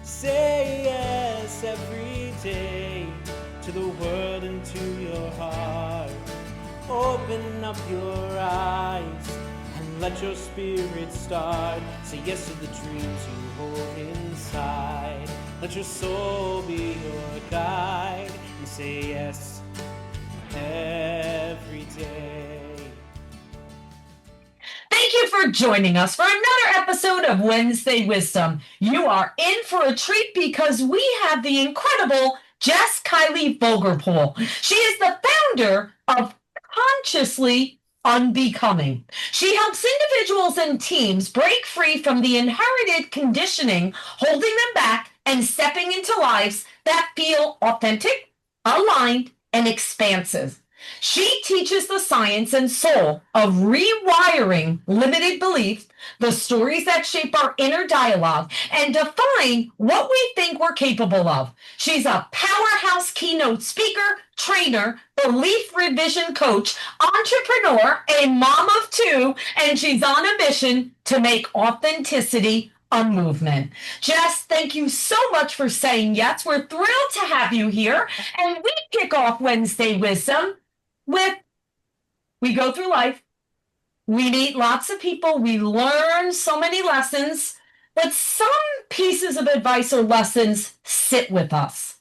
Say yes every day to the world and to your heart. Open up your eyes and let your spirit start. Say yes to the dreams you hold inside. Let your soul be your guide and say yes every day. Thank you for joining us for another episode of Wednesday Wisdom. You are in for a treat because we have the incredible Jess Kiely-Vogelpohl. She is the founder of Consciously Unbecoming. She helps individuals and teams break free from the inherited conditioning holding them back and stepping into lives that feel authentic, aligned, and expansive. She teaches the science and soul of rewiring limited belief, the stories that shape our inner dialogue, and define what we think we're capable of. She's a powerhouse keynote speaker, trainer, belief revision coach, entrepreneur, a mom of two, and she's on a mission to make authenticity a movement. Jess, thank you so much for saying yes. We're thrilled to have you here. And we kick off Wednesday Wisdom with we go through life, we meet lots of people, we learn so many lessons, but some pieces of advice or lessons sit with us.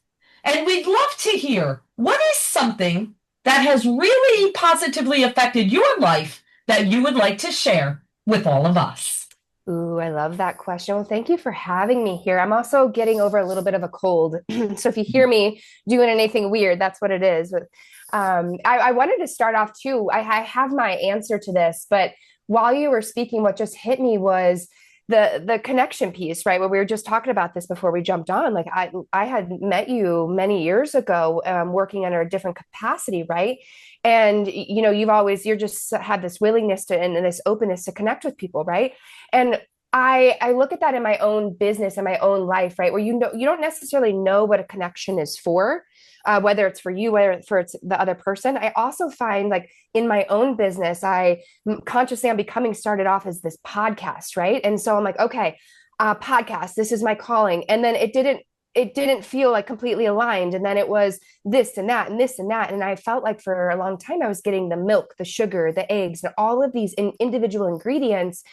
And we'd love to hear what is something that has really positively affected your life that you would like to share with all of us. Ooh, I love that question. Well, thank you for having me here. I'm also getting over a little bit of a cold. So if you hear me doing anything weird, that's what it is. I wanted to start off too. I have my answer to this, but while you were speaking, what just hit me was the connection piece, right? Where we were just talking about this before we jumped on. Like I had met you many years ago, working under a different capacity, right? And you're just had this willingness to and this openness to connect with people, right? And I look at that in my own business and my own life, right? Where you don't necessarily know what a connection is for, whether it's for you, whether it's the other person. I also find like in my own business, Consciously Unbecoming started off as this podcast, right? And so I'm like, okay, podcast, this is my calling. And then it didn't feel like completely aligned. And then it was this and that and this and that. And I felt like for a long time, I was getting the milk, the sugar, the eggs, and all of these individual ingredients.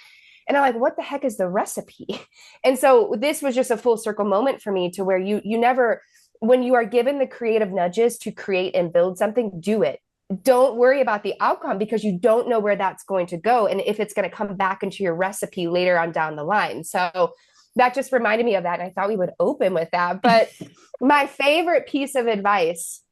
And I'm like, what the heck is the recipe? And so this was just a full circle moment for me to where you never, when you are given the creative nudges to create and build something, do it. Don't worry about the outcome because you don't know where that's going to go and if it's going to come back into your recipe later on down the line. So that just reminded me of that. And I thought we would open with that. But my favorite piece of advice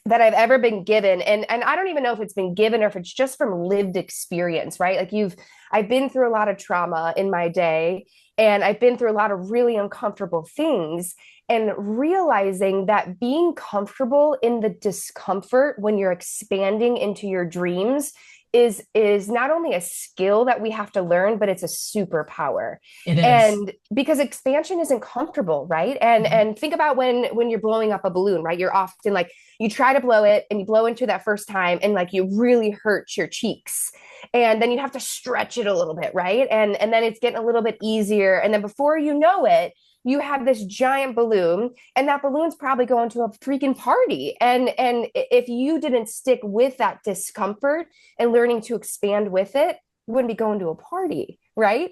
that I've ever been given, and I don't even know if it's been given or if it's just from lived experience, right? Like I've been through a lot of trauma in my day, and I've been through a lot of really uncomfortable things, and realizing that being comfortable in the discomfort when you're expanding into your dreams is not only a skill that we have to learn, but it's a superpower. It is. And because expansion isn't comfortable, right? And think about when you're blowing up a balloon, right? You're often like, you try to blow it and you blow into that first time and like you really hurt your cheeks. And then you have to stretch it a little bit, right? And then it's getting a little bit easier. And then before you know it, you have this giant balloon and that balloon's probably going to a freaking party. And if you didn't stick with that discomfort and learning to expand with it, you wouldn't be going to a party, right?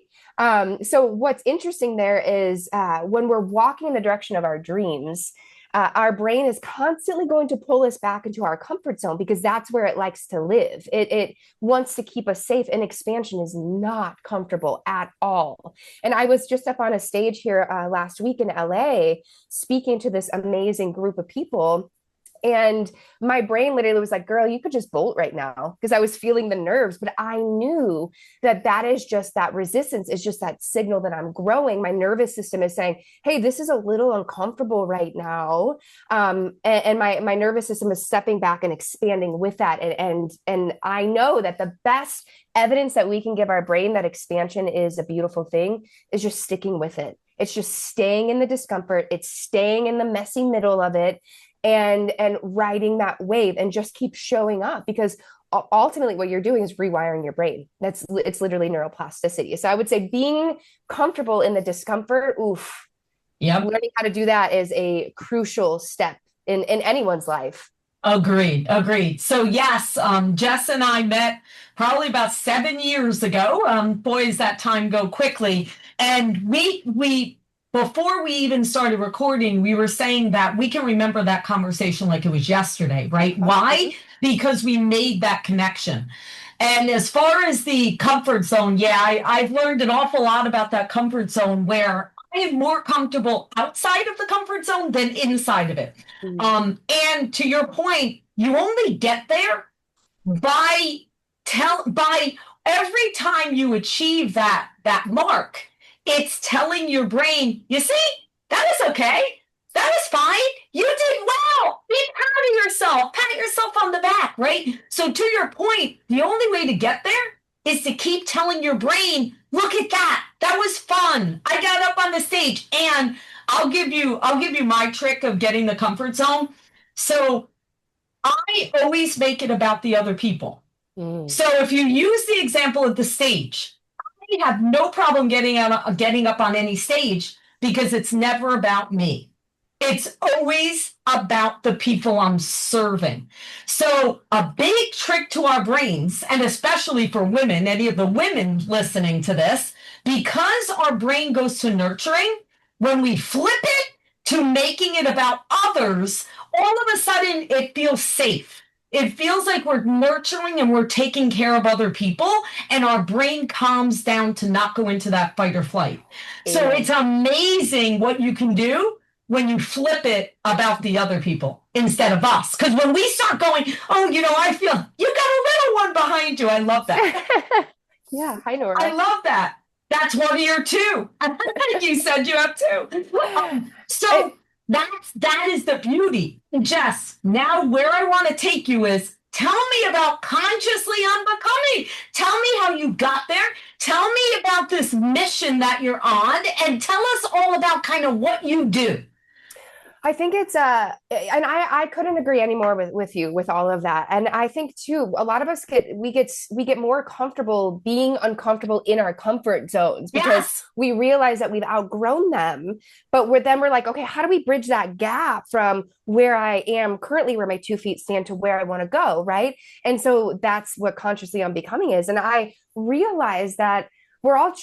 So what's interesting there is when we're walking in the direction of our dreams, our brain is constantly going to pull us back into our comfort zone because that's where it likes to live. It wants to keep us safe, and expansion is not comfortable at all. And I was just up on a stage here last week in LA speaking to this amazing group of people. And my brain literally was like, girl, you could just bolt right now, because I was feeling the nerves. But I knew that is just that resistance, is just that signal that I'm growing. My nervous system is saying, hey, this is a little uncomfortable right now. And my nervous system is stepping back and expanding with that. And I know that the best evidence that we can give our brain that expansion is a beautiful thing is just sticking with it. It's just staying in the discomfort. It's staying in the messy middle of it. And riding that wave and just keep showing up, because ultimately what you're doing is rewiring your brain. It's literally neuroplasticity. So I would say being comfortable in the discomfort, Yep. Learning how to do that is a crucial step in anyone's life. Agreed. Agreed. So yes, Jess and I met probably about 7 years ago. Boys, that time go quickly. And we before we even started recording, we were saying that we can remember that conversation like it was yesterday, right? Why? Because we made that connection. And as far as the comfort zone, yeah, I've learned an awful lot about that comfort zone where I am more comfortable outside of the comfort zone than inside of it. And to your point, you only get there by by every time you achieve that mark, it's telling your brain, you see, that is okay. That is fine. You did well. Be proud of yourself. Pat yourself on the back, right? So to your point, the only way to get there is to keep telling your brain, look at that. That was fun. I got up on the stage. And I'll give you my trick of getting the comfort zone. So I always make it about the other people. So if you use the example of the stage, I have no problem getting up on any stage because it's never about me. It's always about the people I'm serving. So a big trick to our brains, and especially for women, any of the women listening to this, because our brain goes to nurturing, when we flip it to making it about others, all of a sudden it feels safe. It feels like we're nurturing and we're taking care of other people, and our brain calms down to not go into that fight or flight. So it's amazing what you can do when you flip it about the other people instead of us. Because when we start going, oh, I feel you got a little one behind you. I love that. Yeah, I know. I love that. That's one of your two. You said you have two. That is the beauty. Jess, now where I want to take you is, tell me about consciously unbecoming. Tell me how you got there. Tell me about this mission that you're on, and tell us all about kind of what you do. I think it's and I couldn't agree anymore with you with all of that. And I think too, a lot of us get more comfortable being uncomfortable in our comfort zones because we realize that we've outgrown them. But we're like, okay, how do we bridge that gap from where I am currently, where my 2 feet stand, to where I want to go, right? And so that's what consciously unbecoming is. And I realized that we're all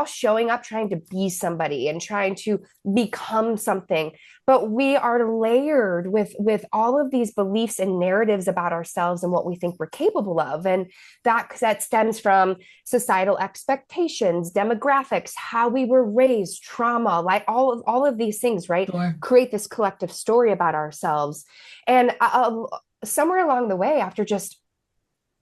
showing up trying to be somebody and trying to become something, but we are layered with all of these beliefs and narratives about ourselves and what we think we're capable of. And that stems from societal expectations, demographics, how we were raised, trauma, like all of these things, right? Sure. Create this collective story about ourselves. And somewhere along the way, after just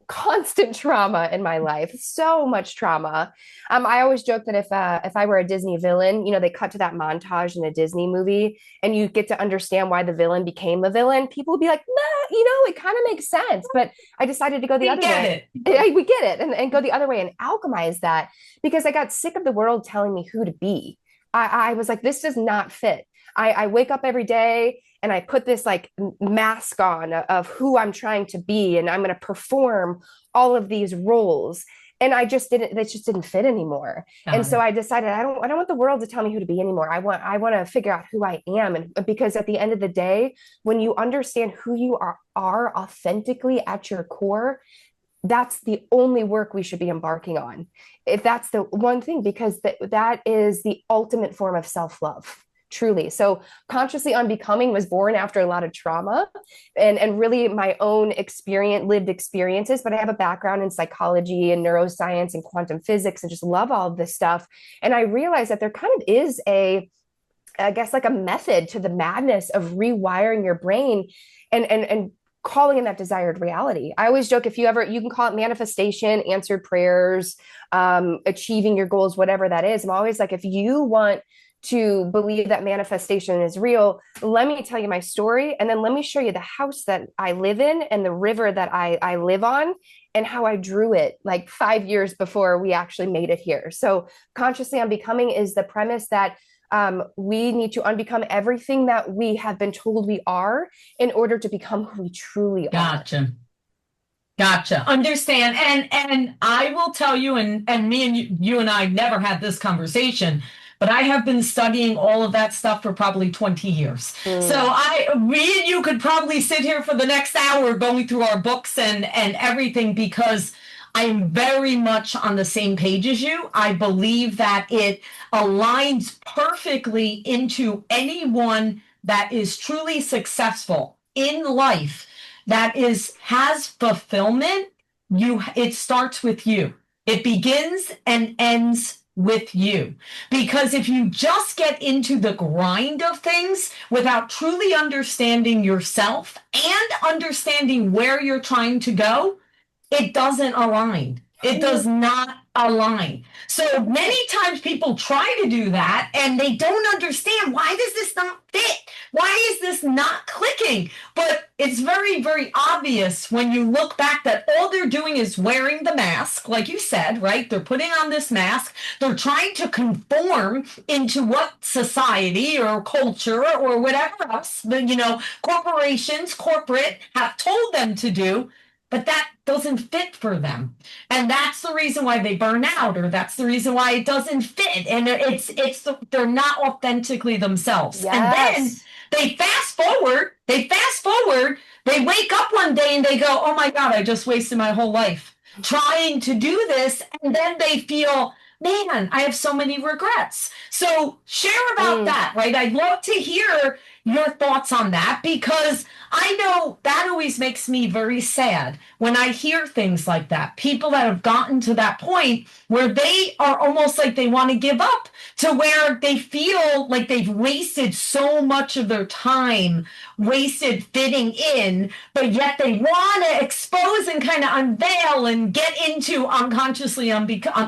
constant trauma in my life, so much trauma. I always joke that if I were a Disney villain, they cut to that montage in a Disney movie and you get to understand why the villain became a villain, people would be like, nah, it kind of makes sense. But I decided to go the other way. We get it. And go the other way and alchemize that, because I got sick of the world telling me who to be. I was like, this does not fit. I wake up every day and I put this like mask on of who I'm trying to be, and I'm going to perform all of these roles. And that just didn't fit anymore. And so I decided I don't want the world to tell me who to be anymore. I want to figure out who I am. And because at the end of the day, when you understand who you are authentically at your core, that's the only work we should be embarking on. If that's the one thing, because that is the ultimate form of self-love. Truly. So consciously unbecoming was born after a lot of trauma and really my own lived experiences, but I have a background in psychology and neuroscience and quantum physics and just love all of this stuff. And I realized that there kind of is I guess like a method to the madness of rewiring your brain and calling in that desired reality. I always joke, you can call it manifestation, answered prayers, achieving your goals, whatever that is. I'm always like, if you want to believe that manifestation is real, let me tell you my story. And then let me show you the house that I live in and the river that I live on and how I drew it like 5 years before we actually made it here. So consciously unbecoming is the premise that we need to unbecome everything that we have been told we are in order to become who we truly are. Gotcha. Understand. And I will tell you, and me and you and I never had this conversation, but I have been studying all of that stuff for probably 20 years. So me and you could probably sit here for the next hour going through our books and everything, because I'm very much on the same page as you. I believe that it aligns perfectly into anyone that is truly successful in life, that has fulfillment. It starts with you. It begins and ends with you. Because if you just get into the grind of things without truly understanding yourself and understanding where you're trying to go, it doesn't align. It does not align. So many times people try to do that and they don't understand, why does this not fit? Why is this not clicking? But it's very, very obvious when you look back that all they're doing is wearing the mask, like you said, right? They're putting on this mask. They're trying to conform into what society or culture or whatever else, corporations, corporate have told them to do. But that doesn't fit for them. And that's the reason why they burn out, or that's the reason why it doesn't fit. And they're not authentically themselves. Yes. And then they fast forward, they wake up one day and they go, oh my God, I just wasted my whole life trying to do this. And then they feel, man, I have so many regrets. So share about that, right? I'd love to hear your thoughts on that, because I know that always makes me very sad when I hear things like that. People that have gotten to that point where they are almost like they want to give up, to where they feel like they've wasted so much of their time, wasted fitting in, but yet they want to expose and kind of unveil and get into consciously unbecoming,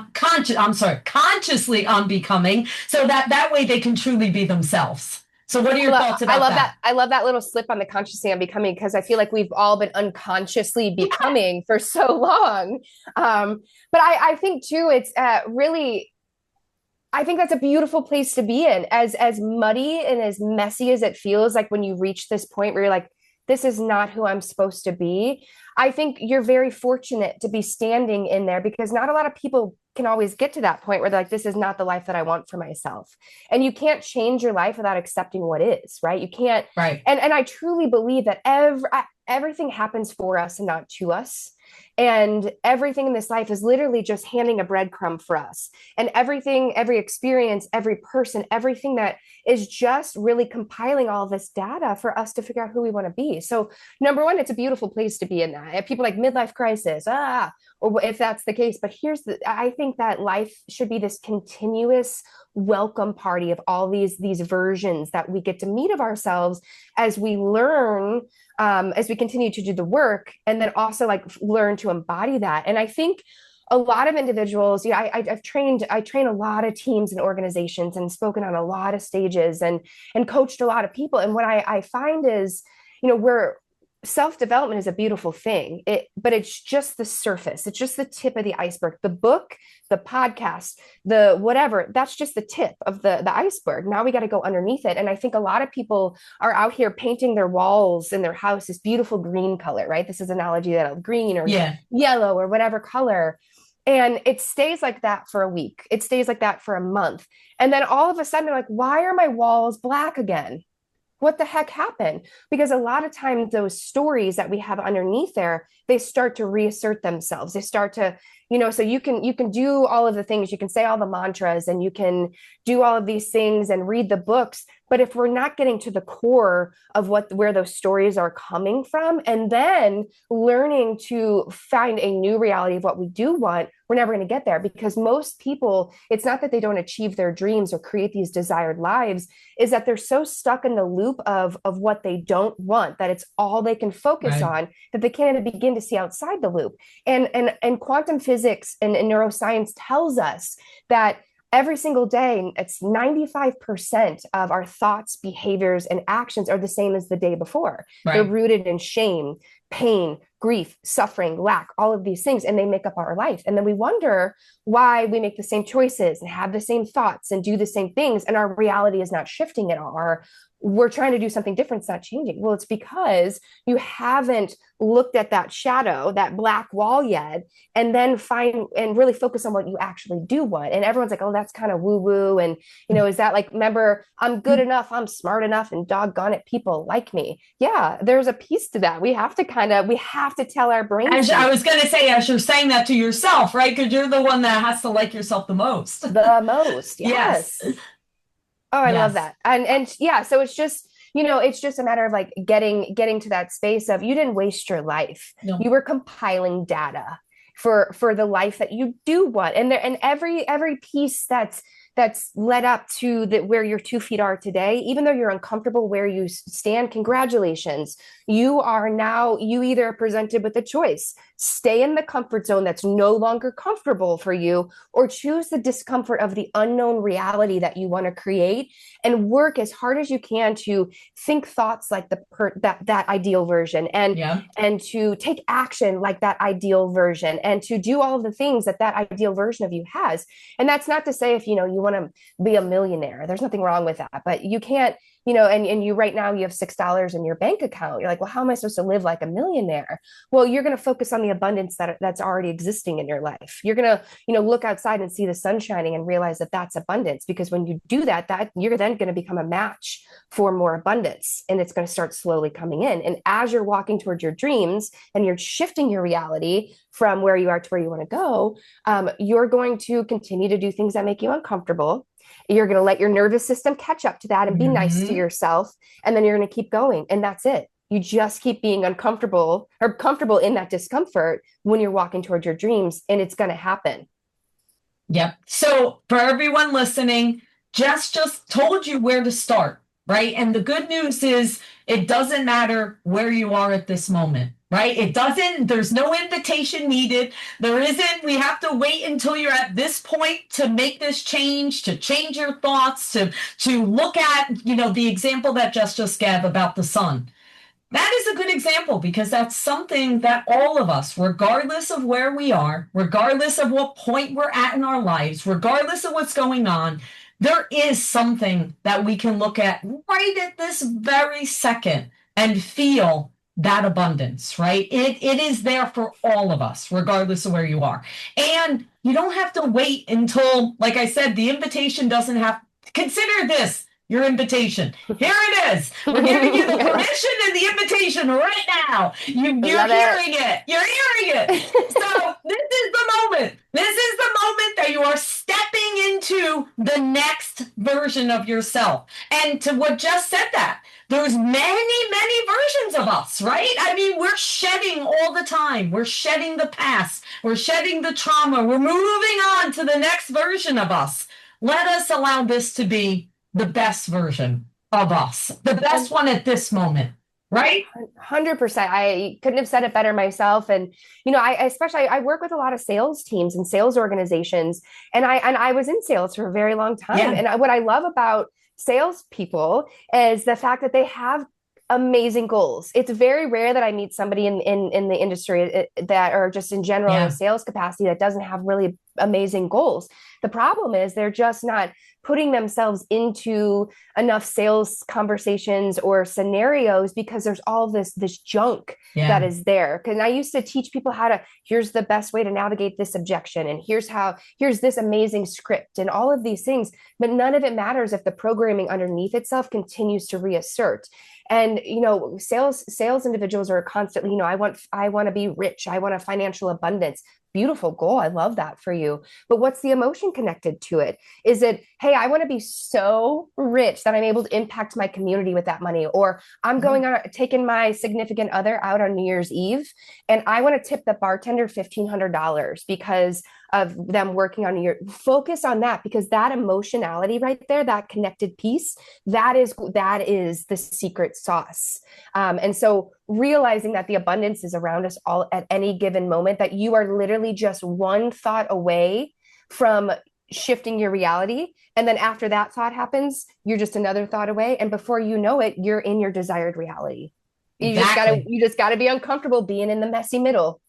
so that way they can truly be themselves. So what are your thoughts about that? I love that little slip on the consciously unbecoming, because I feel like we've all been unconsciously becoming for so long. But I think too, it's really, I think that's a beautiful place to be in, as muddy and as messy as it feels like when you reach this point where you're like, this is not who I'm supposed to be. I think you're very fortunate to be standing in there, because not a lot of people can always get to that point where they're like, this is not the life that I want for myself. And you can't change your life without accepting what is, right? You can't. Right. And I truly believe that everything happens for us and not to us. And everything in this life is literally just handing a breadcrumb for us. And everything, every experience, every person, everything that is just really compiling all this data for us to figure out who we want to be. So number one, it's a beautiful place to be in that. People like midlife crisis, or if that's the case. But I think that life should be this continuous welcome party of all these versions that we get to meet of ourselves as we learn, as we continue to do the work, and then also like learn to embody that. And I think a lot of individuals, I train a lot of teams and organizations, and spoken on a lot of stages, and coached a lot of people. And what I find is, self-development is a beautiful thing, but it's just the surface. It's just the tip of the iceberg. The book, the podcast, the whatever, that's just the tip of the iceberg. Now we got to go underneath it. And I think a lot of people are out here painting their walls in their house this beautiful green color, right? This is an analogy that green or yellow or whatever color. And it stays like that for a week. It stays like that for a month. And then all of a sudden they're like, why are my walls black again? What the heck happened? Because a lot of times those stories that we have underneath there, they start to reassert themselves. They start to, so you can do all of the things, you can say all the mantras, and you can do all of these things and read the books. But if we're not getting to the core of where those stories are coming from, and then learning to find a new reality of what we do want, we're never going to get there. Because most people, it's not that they don't achieve their dreams or create these desired lives, is that they're so stuck in the loop of what they don't want, that it's all they can focus on, that they can't even begin to see outside the loop. And quantum physics and neuroscience tells us that every single day, it's 95% of our thoughts, behaviors, and actions are the same as the day before. Right. They're rooted in shame, pain, grief, suffering, lack, all of these things, and they make up our life. And then we wonder why we make the same choices and have the same thoughts and do the same things, and our reality is not shifting at all. Or we're trying to do something different, it's not changing. Well, it's because you haven't looked at that shadow, that black wall yet, and then find and really focus on what you actually do want. And everyone's like, oh, that's kind of woo woo. And, is that like, remember, I'm good enough, I'm smart enough, and doggone it, people like me. Yeah, there's a piece to that. We have to tell our brains. I was going to say, as you're saying that to yourself, right? Because you're the one that has to like yourself the most. The most. Yes. Oh, I love that. And yeah, so it's just, it's just a matter of like getting to that space of, you didn't waste your life. No. You were compiling data for the life that you do want. And every piece that's led up to where your 2 feet are today, even though you're uncomfortable where you stand, congratulations. You either are presented with a choice: stay in the comfort zone that's no longer comfortable for you, or choose the discomfort of the unknown reality that you want to create, and work as hard as you can to think thoughts like that ideal version, and to take action like that ideal version, and to do all of the things that ideal version of you has. And that's not to say if you want to be a millionaire, there's nothing wrong with that, but you can't, and you right now you have $6 in your bank account. You're like, well, how am I supposed to live like a millionaire? Well, you're going to focus on the abundance that's already existing in your life. You're going to, look outside and see the sun shining and realize that that's abundance, because when you do that you're then going to become a match for more abundance, and it's going to start slowly coming in. And as you're walking towards your dreams and you're shifting your reality from where you are to where you want to go, you're going to continue to do things that make you uncomfortable. You're going to let your nervous system catch up to that and be nice to yourself. And then you're going to keep going. And that's it. You just keep being uncomfortable or comfortable in that discomfort when you're walking towards your dreams, and it's going to happen. Yep. So for everyone listening, Jess just told you where to start, right? And the good news is it doesn't matter where you are at this moment. Right? There's no invitation needed. We have to wait until you're at this point to make this change, to change your thoughts, to look at, the example that Jess just gave about the sun. That is a good example, because that's something that all of us, regardless of where we are, regardless of what point we're at in our lives, regardless of what's going on, there is something that we can look at right at this very second and feel that abundance, right? It is there for all of us, regardless of where you are. And you don't have to wait until, like I said, the invitation doesn't have, consider this your invitation. Here it is. We're giving you the permission and the invitation right now. You're hearing it. You're hearing it. So this is the moment. This is the moment that you are stepping into the next version of yourself. And to what Jess said, that there's many versions of us, right? I mean, we're shedding all the time. We're shedding the past. We're shedding the trauma. We're moving on to the next version of us. Let us allow this to be the best version of us, the best one at this moment, right? 100%. I couldn't have said it better myself. And, I work with a lot of sales teams and sales organizations, and I was in sales for a very long time. Yeah. And what I love about salespeople is the fact that they have amazing goals. It's very rare that I meet somebody in the industry that, or just in general, in sales capacity, that doesn't have really amazing goals. The problem is they're just not putting themselves into enough sales conversations or scenarios, because there's all this junk that is there. Because I used to teach people here's the best way to navigate this objection, and here's this amazing script and all of these things, but none of it matters if the programming underneath itself continues to reassert. And, sales individuals are constantly, I want to be rich. I want a financial abundance. Beautiful goal. I love that for you. But what's the emotion connected to it? Is it, hey, I want to be so rich that I'm able to impact my community with that money? Or I'm going on, taking my significant other out on New Year's Eve, and I want to tip the bartender $1,500 because of them working on your focus on that, because that emotionality right there, that connected piece, that is the secret sauce. And so realizing that the abundance is around us all at any given moment, that you are literally just one thought away from shifting your reality. And then after that thought happens, you're just another thought away. And before you know it, you're in your desired reality. Exactly. you just gotta be uncomfortable being in the messy middle.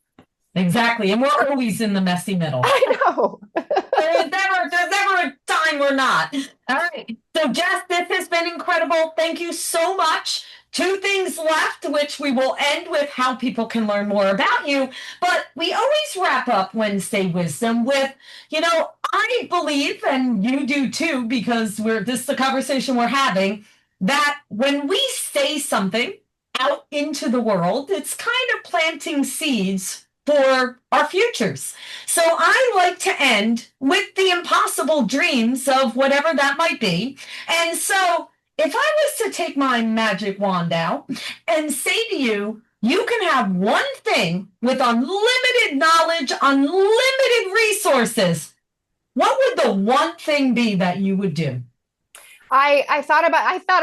Exactly. And we're always in the messy middle. I know. There's never a time we're not. All right. So, Jess, this has been incredible. Thank you so much. 2 things left, which we will end with how people can learn more about you. But we always wrap up Wednesday Wisdom with, I believe, and you do too, because this is the conversation we're having, that when we say something out into the world, it's kind of planting seeds for our futures. So I like to end with the impossible dreams of whatever that might be. And so if I was to take my magic wand out and say to you, you can have one thing with unlimited knowledge, unlimited resources, what would the one thing be that you would do? I thought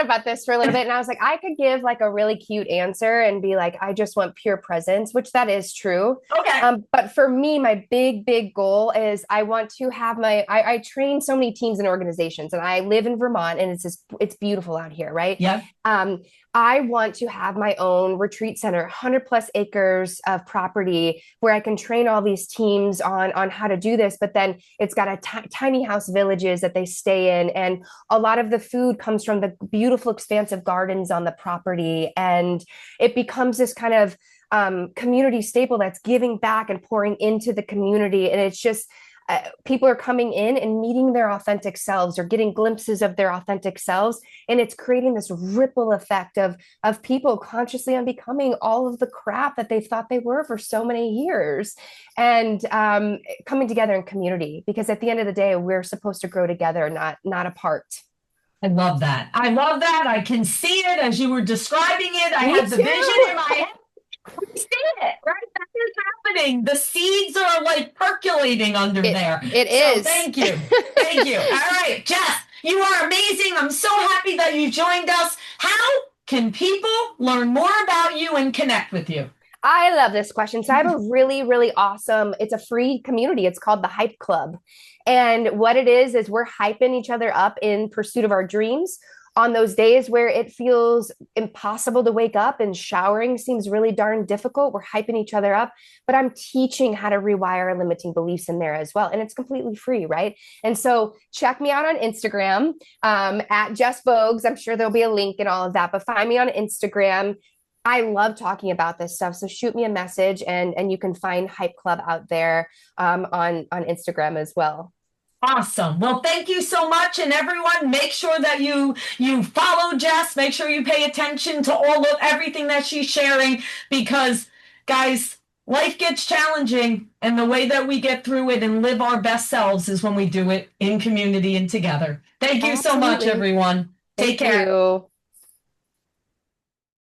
about this for a little bit, and I was like, I could give like a really cute answer and be like, I just want pure presence, which that is true. Okay. But for me, my big goal is I want to have I train so many teams and organizations, and I live in Vermont, and it's beautiful out here, right? Yeah. I want to have my own retreat center, 100 plus acres of property where I can train all these teams on how to do this. But then it's got a tiny house villages that they stay in. And a lot of the food comes from the beautiful expansive gardens on the property. And it becomes this kind of community staple that's giving back and pouring into the community. And it's just, people are coming in and meeting their authentic selves or getting glimpses of their authentic selves, and it's creating this ripple effect of people consciously unbecoming all of the crap that they thought they were for so many years, and coming together in community, because at the end of the day we're supposed to grow together, not apart. I love that. I love that. I can see it as you were describing it. I Me had the too. vision in my head. I see it, right? That is happening. The seeds are like percolating under there. It is. Thank you. Thank you. All right, Jess, you are amazing. I'm so happy that you joined us. How can people learn more about you and connect with you? I love this question. So I have a really awesome, it's a free community. It's called the Hype Club. And what it is we're hyping each other up in pursuit of our dreams. On those days where it feels impossible to wake up and showering seems really darn difficult, we're hyping each other up, but I'm teaching how to rewire limiting beliefs in there as well. And it's completely free, right? And so check me out on Instagram at Jess Vogues. I'm sure there'll be a link and all of that, but find me on Instagram. I love talking about this stuff. So shoot me a message, and you can find Hype Club out there on Instagram as well. Awesome. Well, thank you so much. And everyone, make sure that you follow Jess. Make sure you pay attention to everything that she's sharing, because guys, life gets challenging, and the way that we get through it and live our best selves is when we do it in community and together. Thank you so much, everyone. Take care. Thank you.